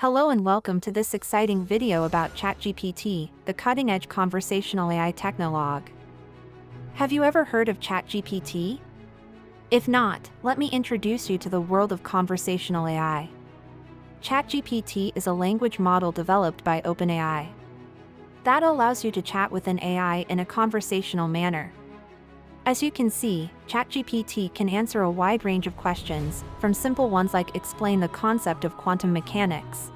Hello and welcome to this exciting video about ChatGPT, the cutting-edge conversational AI technologue. Have you ever heard of ChatGPT? If not, let me introduce you to the world of conversational AI. ChatGPT is a language model developed by OpenAI that allows you to chat with an AI in a conversational manner. As you can see, ChatGPT can answer a wide range of questions, from simple ones like explain the concept of quantum mechanics.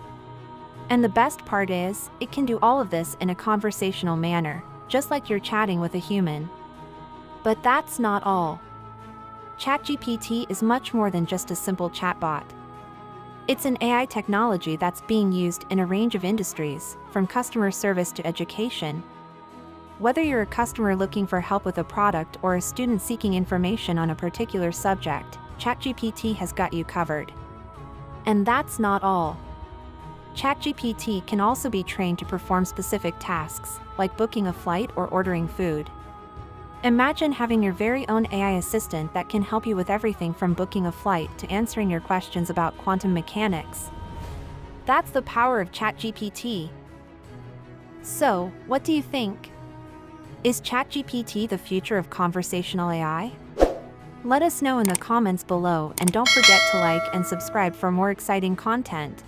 And the best part is, it can do all of this in a conversational manner, just like you're chatting with a human. But that's not all. ChatGPT is much more than just a simple chatbot. It's an AI technology that's being used in a range of industries, from customer service to education. Whether you're a customer looking for help with a product or a student seeking information on a particular subject, ChatGPT has got you covered. And that's not all. ChatGPT can also be trained to perform specific tasks, like booking a flight or ordering food. Imagine having your very own AI assistant that can help you with everything from booking a flight to answering your questions about quantum mechanics. That's the power of ChatGPT. So, what do you think? Is ChatGPT the future of conversational AI? Let us know in the comments below and don't forget to like and subscribe for more exciting content.